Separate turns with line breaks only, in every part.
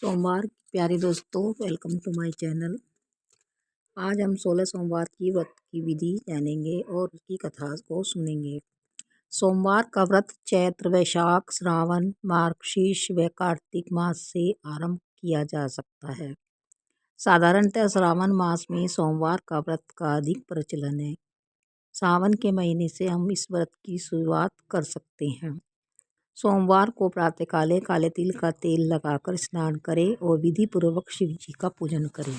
सोमवार प्यारे दोस्तों, वेलकम टू माय चैनल। आज हम 16 सोमवार की व्रत की विधि जानेंगे और उसकी कथा को सुनेंगे। सोमवार का व्रत चैत्र, वैशाख, श्रावण, मार्गशीर्ष व कार्तिक मास से आरंभ किया जा सकता है। साधारणतः श्रावण मास में सोमवार का व्रत का अधिक प्रचलन है। सावन के महीने से हम इस व्रत की शुरुआत कर सकते हैं। सोमवार को प्रातःकाले काले तिल का तेल लगाकर स्नान करें और विधि पूर्वक शिव जी का पूजन करें।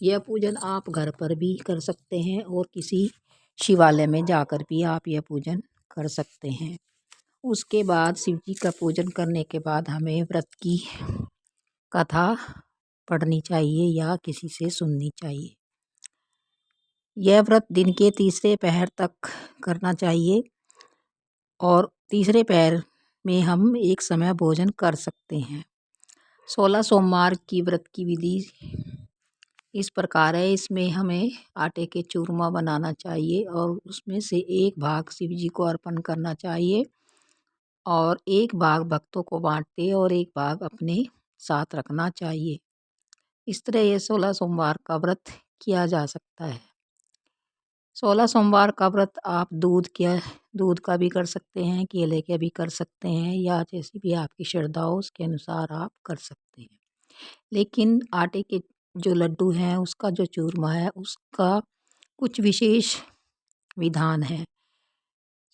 यह पूजन आप घर पर भी कर सकते हैं और किसी शिवालय में जाकर भी आप यह पूजन कर सकते हैं। उसके बाद शिव जी का पूजन करने के बाद हमें व्रत की कथा पढ़नी चाहिए या किसी से सुननी चाहिए। यह व्रत दिन के तीसरे पहर तक करना चाहिए और तीसरे पहर में हम एक समय भोजन कर सकते हैं। 16 सोमवार की व्रत की विधि इस प्रकार है। इसमें हमें आटे के चूरमा बनाना चाहिए और उसमें से एक भाग शिव जी को अर्पण करना चाहिए और एक भाग भक्तों को बांटते और एक भाग अपने साथ रखना चाहिए। इस तरह ये 16 सोमवार का व्रत किया जा सकता है। 16 सोमवार का व्रत आप दूध का भी कर सकते हैं, केले का भी कर सकते हैं या जैसी भी आपकी श्रद्धा हो उसके अनुसार आप कर सकते हैं। लेकिन आटे के जो लड्डू हैं उसका जो चूरमा है उसका कुछ विशेष विधान है।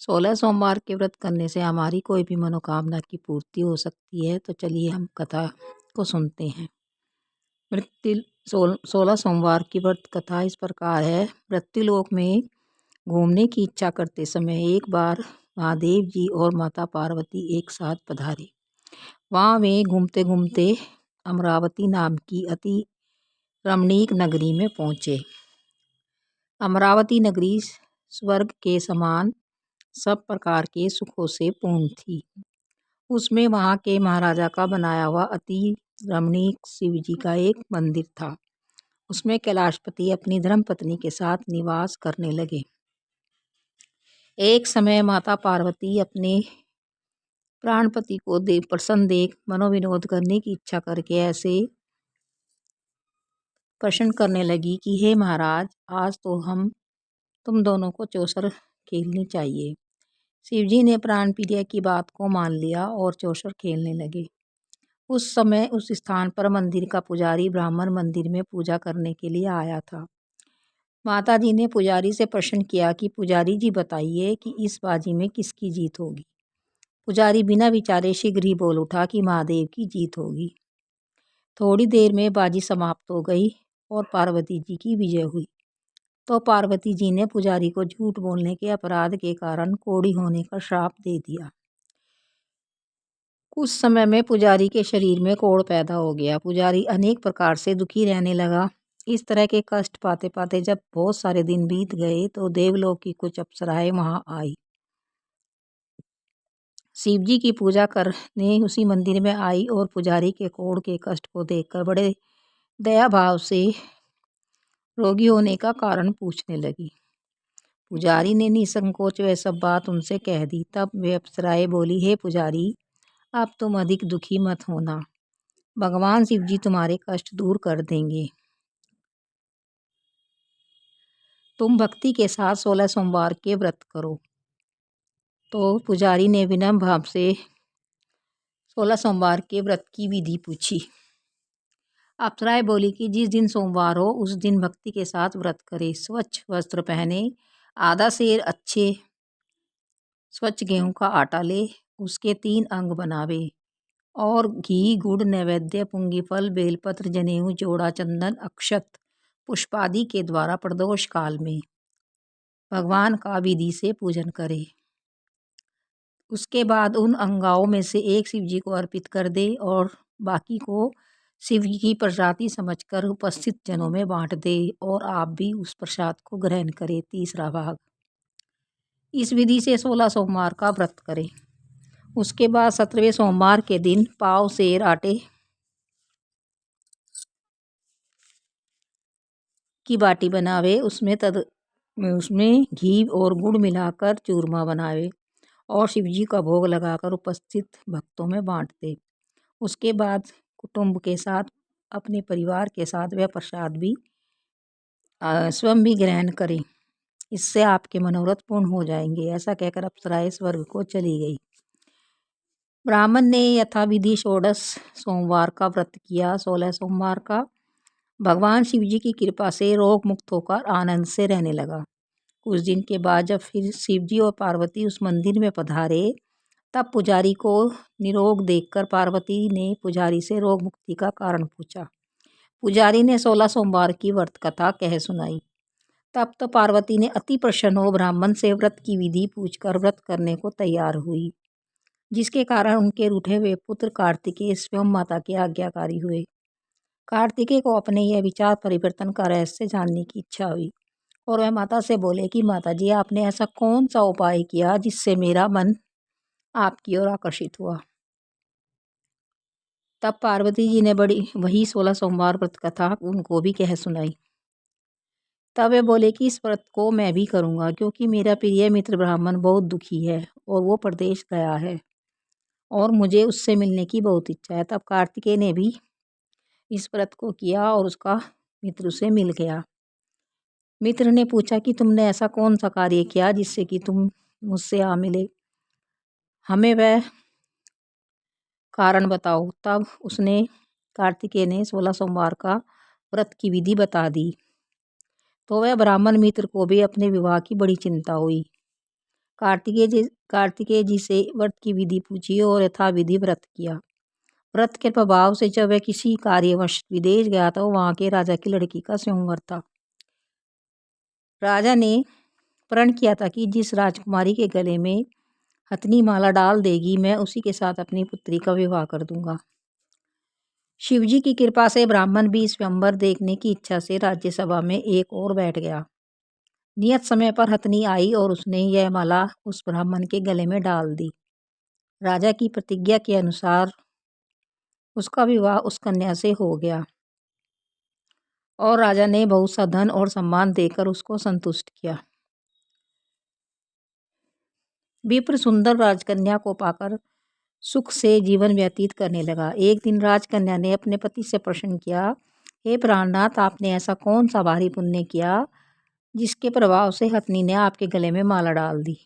16 सोमवार के व्रत करने से हमारी कोई भी मनोकामना की पूर्ति हो सकती है। तो चलिए हम कथा को सुनते हैं। मृत्यु 16 सोमवार की व्रत कथा इस प्रकार है। मृत्युलोक में घूमने की इच्छा करते समय एक बार महादेव जी और माता पार्वती एक साथ पधारे। वहाँ वे घूमते घूमते अमरावती नाम की अति रमणीक नगरी में पहुँचे। अमरावती नगरी स्वर्ग के समान सब प्रकार के सुखों से पूर्ण थी। उसमें वहाँ के महाराजा का बनाया हुआ अति रमणीक शिव जी का एक मंदिर था। उसमें कैलाशपति अपनी धर्मपत्नी के साथ निवास करने लगे। एक समय माता पार्वती अपने प्राणपति को प्रसन्न देख मनोविनोद करने की इच्छा करके ऐसे प्रश्न करने लगी कि हे महाराज, आज तो हम तुम दोनों को चौसर खेलनी चाहिए। शिवजी ने प्राण प्रिय की बात को मान लिया और चौसर खेलने लगे। उस समय उस स्थान पर मंदिर का पुजारी ब्राह्मण मंदिर में पूजा करने के लिए आया था। माता जी ने पुजारी से प्रश्न किया कि पुजारी जी बताइए कि इस बाजी में किसकी जीत होगी। पुजारी बिना विचारे शीघ्र ही बोल उठा कि महादेव की जीत होगी। थोड़ी देर में बाजी समाप्त हो गई और पार्वती जी की विजय हुई। तो पार्वती जी ने पुजारी को झूठ बोलने के अपराध के कारण कोढ़ी होने का श्राप दे दिया। कुछ समय में पुजारी के शरीर में कोढ़ पैदा हो गया। पुजारी अनेक प्रकार से दुखी रहने लगा। इस तरह के कष्ट पाते पाते जब बहुत सारे दिन बीत गए तो देवलोक की कुछ अप्सराएं वहां आई। शिव जी की पूजा करने उसी मंदिर में आई और पुजारी के कोढ़ के कष्ट को देखकर बड़े दया भाव से रोगी होने का कारण पूछने लगी। पुजारी ने निसंकोच वह सब बात उनसे कह दी। तब वे अप्सराएं बोली, हे पुजारी, अब तुम अधिक दुखी मत होना, भगवान शिव जी तुम्हारे कष्ट दूर कर देंगे। तुम भक्ति के साथ 16 सोमवार के व्रत करो। तो पुजारी ने विनम्र भाव से 16 सोमवार के व्रत की विधि पूछी। अप्सराएं बोली कि जिस दिन सोमवार हो उस दिन भक्ति के साथ व्रत करे, स्वच्छ वस्त्र पहने, आधा सेर अच्छे स्वच्छ गेहूं का आटा ले, उसके 3 अंग बनावे और घी, गुड़, नैवेद्य, पुंगी फल, बेलपत्र, जनेऊ, जोड़ा, चंदन, अक्षत, पुष्पादि के द्वारा प्रदोष काल में भगवान का विधि से पूजन करे। उसके बाद उन अंगाओं में से एक शिव जी को अर्पित कर दे और बाकी को शिव जी की प्रसादी समझकर उपस्थित जनों में बांट दे और आप भी उस प्रसाद को ग्रहण करें। तीसरा भाग, इस विधि से 16 सोमवार का व्रत करें। उसके बाद 17वें सोमवार के दिन पाव सेर आटे की बाटी बनावे, उसमें घी और गुड़ मिलाकर चूरमा बनावे और शिव जी का भोग लगाकर उपस्थित भक्तों में बांट दे। उसके बाद कुटुंब के साथ, अपने परिवार के साथ वह प्रसाद भी स्वयं भी ग्रहण करें। इससे आपके मनोरथ पूर्ण हो जाएंगे। ऐसा कहकर अप्सराएं स्वर्ग को चली गई। ब्राह्मण ने यथाविधि षोडश सोमवार का व्रत किया। 16 सोमवार का भगवान शिव जी की कृपा से रोग मुक्त होकर आनंद से रहने लगा। कुछ दिन के बाद जब फिर शिव जी और पार्वती उस मंदिर में पधारे, तब पुजारी को निरोग देखकर पार्वती ने पुजारी से रोग मुक्ति का कारण पूछा। पुजारी ने 16 सोमवार की व्रत कथा कह सुनाई। तब तो पार्वती ने अति प्रसन्न हो ब्राह्मण से व्रत की विधि पूछकर व्रत करने को तैयार हुई, जिसके कारण उनके रूठे हुए पुत्र कार्तिकेय स्वयं माता के आज्ञाकारी हुए। कार्तिकेय को अपने यह विचार परिवर्तन का रहस्य जानने की इच्छा हुई और वह माता से बोले कि माता जी, आपने ऐसा कौन सा उपाय किया जिससे मेरा मन आपकी ओर आकर्षित हुआ। तब पार्वती जी ने वही 16 सोमवार व्रत कथा उनको भी कह सुनाई। तब वे बोले कि इस व्रत को मैं भी करूँगा, क्योंकि मेरा प्रिय मित्र ब्राह्मण बहुत दुखी है और वो प्रदेश गया है और मुझे उससे मिलने की बहुत इच्छा है। तब कार्तिकेय ने भी इस व्रत को किया और उसका मित्र उसे मिल गया। मित्र ने पूछा कि तुमने ऐसा कौन सा कार्य किया जिससे कि तुम मुझसे आ मिले, हमें वह कारण बताओ। तब उसने कार्तिकेय ने 16 सोमवार का व्रत की विधि बता दी। तो वह ब्राह्मण मित्र को भी अपने विवाह की बड़ी चिंता हुई। कार्तिकेय जी से व्रत की विधि पूछी और यथाविधि व्रत किया। व्रत के प्रभाव से जब वह किसी कार्यवश विदेश गया था, वहाँ के राजा की लड़की का स्वयंवर था। राजा ने प्रण किया था कि जिस राजकुमारी के गले में हथनी माला डाल देगी, मैं उसी के साथ अपनी पुत्री का विवाह कर दूंगा। शिवजी की कृपा से ब्राह्मण भी स्वयंवर देखने की इच्छा से राज्यसभा में एक और बैठ गया। नियत समय पर हथनी आई और उसने यह माला उस ब्राह्मण के गले में डाल दी। राजा की प्रतिज्ञा के अनुसार उसका विवाह उस कन्या से हो गया और राजा ने बहुत सा धन और सम्मान देकर उसको संतुष्ट किया। विप्र सुंदर राजकन्या को पाकर सुख से जीवन व्यतीत करने लगा। एक दिन राजकन्या ने अपने पति से प्रश्न किया, हे प्राणनाथ, आपने ऐसा कौन सा भारी पुण्य किया जिसके प्रभाव से हथनी ने आपके गले में माला डाल दी।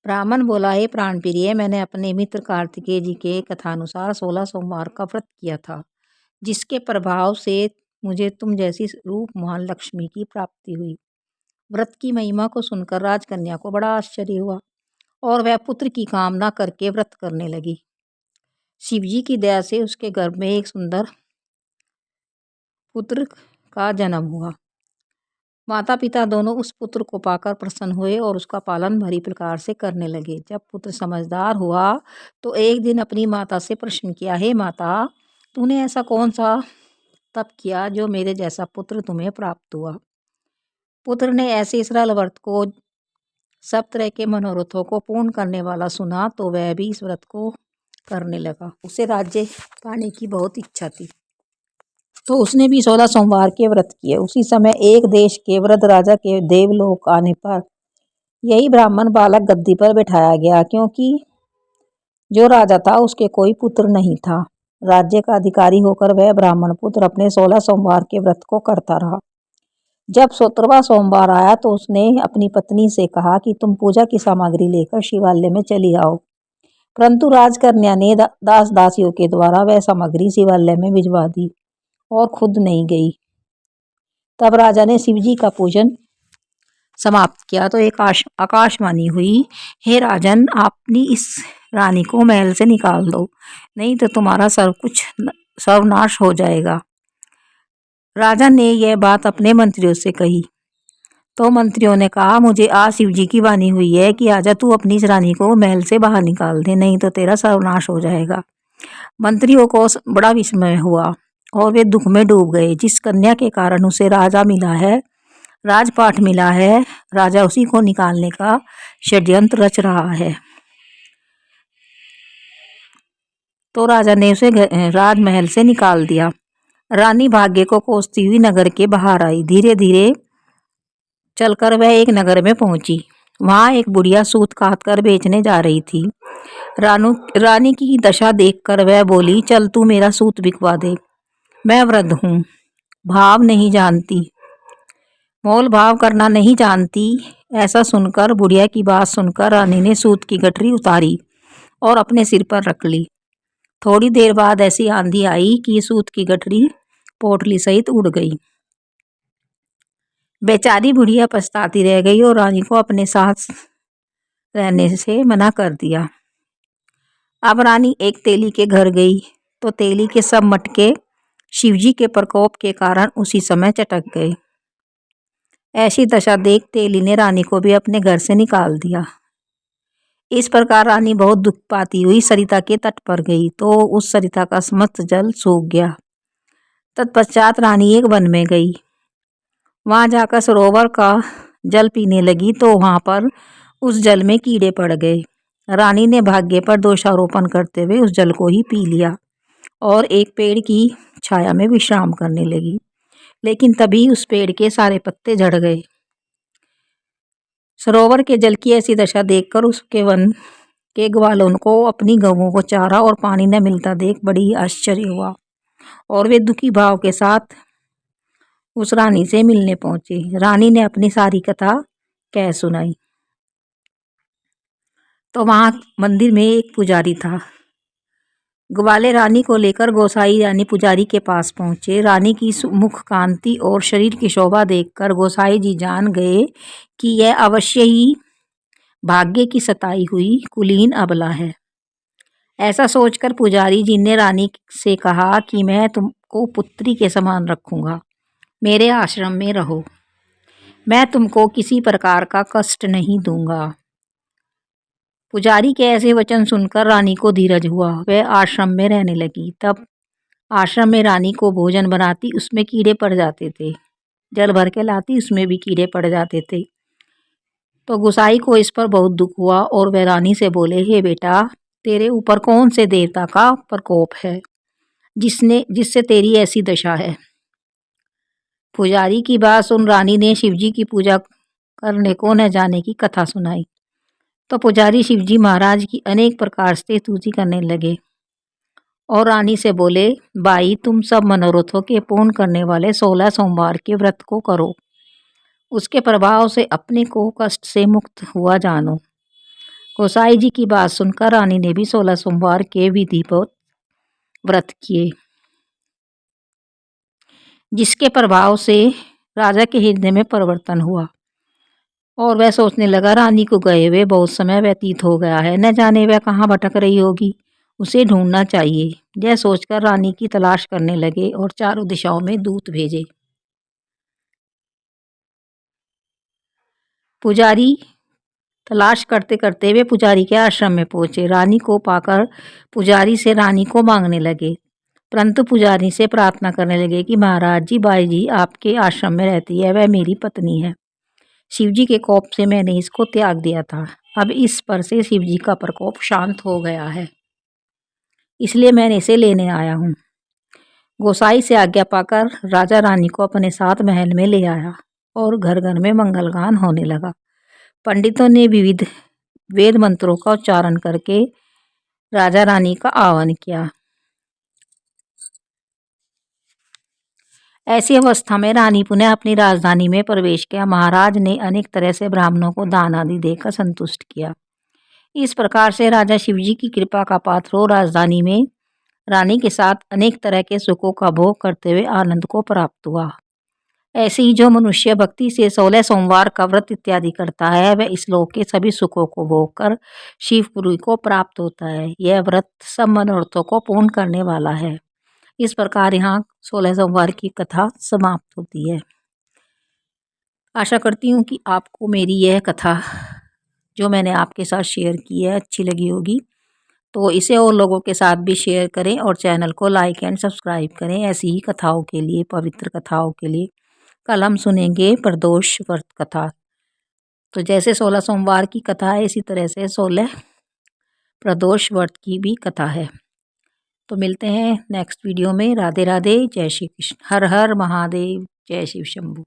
ब्राह्मण बोला, हे प्राण प्रिय, मैंने अपने मित्र कार्तिकेय जी के कथानुसार 16 सोमवार का व्रत किया था, जिसके प्रभाव से मुझे तुम जैसी रूप महान लक्ष्मी की प्राप्ति हुई। व्रत की महिमा को सुनकर राजकन्या को बड़ा आश्चर्य हुआ और वह पुत्र की कामना करके व्रत करने लगी। शिवजी की दया से उसके गर्भ में एक सुंदर पुत्र का जन्म हुआ। माता पिता दोनों उस पुत्र को पाकर प्रसन्न हुए और उसका पालन भली प्रकार से करने लगे। जब पुत्र समझदार हुआ तो एक दिन अपनी माता से प्रश्न किया, हे माता, तूने ऐसा कौन सा तप किया जो मेरे जैसा पुत्र तुम्हें प्राप्त हुआ। पुत्र ने ऐसे सरल व्रत को सब तरह के मनोरथों को पूर्ण करने वाला सुना तो वह भी इस व्रत को करने लगा। उसे राज्य पाने की बहुत इच्छा थी, तो उसने भी 16 सोमवार के व्रत किए। उसी समय एक देश के वृद्ध राजा के देवलोक आने पर यही ब्राह्मण बालक गद्दी पर बैठाया गया, क्योंकि जो राजा था उसके कोई पुत्र नहीं था। राज्य का अधिकारी होकर वह ब्राह्मण पुत्र अपने 16 सोमवार के व्रत को करता रहा। जब 17वां सोमवार आया तो उसने अपनी पत्नी से कहा कि तुम पूजा की सामग्री लेकर शिवालय में चली आओ। परंतु राजकन्या ने दास दासियों के द्वारा वह सामग्री शिवालय में भिजवा दी और खुद नहीं गई। तब राजा ने शिवजी का पूजन समाप्त किया तो एक आकाशवाणी हुई, हे राजन, अपनी इस रानी को महल से निकाल दो, नहीं तो तुम्हारा सर्वनाश हो जाएगा। राजा ने यह बात अपने मंत्रियों से कही तो मंत्रियों ने कहा, मुझे आज शिवजी की वाणी हुई है कि आजा तू अपनी इस रानी को महल से बाहर निकाल दे, नहीं तो तेरा सर्वनाश हो जाएगा। मंत्रियों को बड़ा विस्मय हुआ और वे दुख में डूब गए। जिस कन्या के कारण उसे राजपाठ मिला है, राजा उसी को निकालने का षड्यंत्र रच रहा है। तो राजा ने उसे राजमहल से निकाल दिया। रानी भाग्य को कोसती हुई नगर के बाहर आई। धीरे धीरे चलकर वह एक नगर में पहुंची। वहां एक बुढ़िया सूत काट कर बेचने जा रही थी। रानी की दशा देखकर वह बोली, चल तू मेरा सूत बिकवा दे, मैं वृद्ध हूँ, भाव नहीं जानती, मोल भाव करना नहीं जानती। ऐसा सुनकर, बुढ़िया की बात सुनकर रानी ने सूत की गठरी उतारी और अपने सिर पर रख ली। थोड़ी देर बाद ऐसी आंधी आई कि सूत की गठरी पोटली सहित उड़ गई। बेचारी बुढ़िया पछताती रह गई और रानी को अपने साथ रहने से मना कर दिया। अब रानी एक तेली के घर गई तो तेली के सब मटके शिवजी के प्रकोप के कारण उसी समय चटक गए। ऐसी दशा देख तेली ने रानी को भी अपने घर से निकाल दिया। इस प्रकार रानी बहुत दुख पाती हुई सरिता के तट पर गई तो उस सरिता का समस्त जल सूख गया। तत्पश्चात रानी एक वन में गई। वहां जाकर सरोवर का जल पीने लगी तो वहां पर उस जल में कीड़े पड़ गए। रानी ने भाग्य पर दोषारोपण करते हुए उस जल को ही पी लिया और एक पेड़ की छाया में विश्राम करने लगी। लेकिन तभी उस पेड़ के सारे पत्ते झड़ गए। सरोवर के जल की ऐसी दशा देखकर उसके वन के ग्वालों को अपनी गऊओं को चारा और पानी न मिलता देख बड़ी आश्चर्य हुआ और वे दुखी भाव के साथ उस रानी से मिलने पहुंचे। रानी ने अपनी सारी कथा कह सुनाई। तो वहां मंदिर में एक पुजारी था। ग्वाले रानी को लेकर गोसाई रानी पुजारी के पास पहुंचे। रानी की मुख कांति और शरीर की शोभा देखकर गोसाई जी जान गए कि यह अवश्य ही भाग्य की सताई हुई कुलीन अबला है। ऐसा सोचकर पुजारी जी ने रानी से कहा कि मैं तुमको पुत्री के समान रखूंगा, मेरे आश्रम में रहो, मैं तुमको किसी प्रकार का कष्ट नहीं दूंगा। पुजारी के ऐसे वचन सुनकर रानी को धीरज हुआ। वह आश्रम में रहने लगी। तब आश्रम में रानी को भोजन बनाती, उसमें कीड़े पड़ जाते थे। जल भर के लाती, उसमें भी कीड़े पड़ जाते थे। तो गुसाई को इस पर बहुत दुख हुआ और वह रानी से बोले, हे बेटा, तेरे ऊपर कौन से देवता का प्रकोप है जिससे तेरी ऐसी दशा है। पुजारी की बात सुन रानी ने शिवजी की पूजा करने को न जाने की कथा सुनाई। तो पुजारी शिवजी महाराज की अनेक प्रकार से स्तुति करने लगे और रानी से बोले, बाई, तुम सब मनोरथों के पूर्ण करने वाले 16 सोमवार के व्रत को करो, उसके प्रभाव से अपने को कष्ट से मुक्त हुआ जानो। गोसाई जी की बात सुनकर रानी ने भी 16 सोमवार के विधिवत व्रत किए, जिसके प्रभाव से राजा के हृदय में परिवर्तन हुआ और वह सोचने लगा, रानी को गए हुए बहुत समय व्यतीत हो गया है, न जाने वह कहाँ भटक रही होगी, उसे ढूंढना चाहिए। यह सोचकर रानी की तलाश करने लगे और चारों दिशाओं में दूत भेजे। पुजारी तलाश करते करते वे पुजारी के आश्रम में पहुंचे। रानी को पाकर पुजारी से रानी को मांगने लगे, परंतु पुजारी से प्रार्थना करने लगे कि महाराज जी, बाई जी आपके आश्रम में रहती है, वह मेरी पत्नी है। शिवजी के कोप से मैंने इसको त्याग दिया था, अब इस पर से शिवजी का प्रकोप शांत हो गया है, इसलिए मैंने इसे लेने आया हूँ। गोसाई से आज्ञा पाकर राजा रानी को अपने साथ महल में ले आया और घर घर में मंगलगान होने लगा। पंडितों ने विविध वेद मंत्रों का उच्चारण करके राजा रानी का आह्वान किया। ऐसी अवस्था में रानी पुनः अपनी राजधानी में प्रवेश किया। महाराज ने अनेक तरह से ब्राह्मणों को दान आदि देकर संतुष्ट किया। इस प्रकार से राजा शिवजी की कृपा का पात्र हो राजधानी में रानी के साथ अनेक तरह के सुखों का भोग करते हुए आनंद को प्राप्त हुआ। ऐसे ही जो मनुष्य भक्ति से 16 सोमवार का व्रत इत्यादि करता है, वह इस लोक के सभी सुखों को भोग कर शिवपुरी को प्राप्त होता है। यह व्रत सब मनोरथों को पूर्ण करने वाला है। इस प्रकार यहाँ 16 सोमवार की कथा समाप्त होती है। आशा करती हूँ कि आपको मेरी यह कथा जो मैंने आपके साथ शेयर की है अच्छी लगी होगी, तो इसे और लोगों के साथ भी शेयर करें और चैनल को लाइक एंड सब्सक्राइब करें ऐसी ही कथाओं के लिए, पवित्र कथाओं के लिए। कल हम सुनेंगे प्रदोष व्रत कथा। तो जैसे 16 सोमवार की कथा है, इसी तरह से 16 प्रदोष व्रत की भी कथा है। तो मिलते हैं नेक्स्ट वीडियो में। राधे राधे, जय श्री कृष्ण, हर हर महादेव, जय शिव शंभू।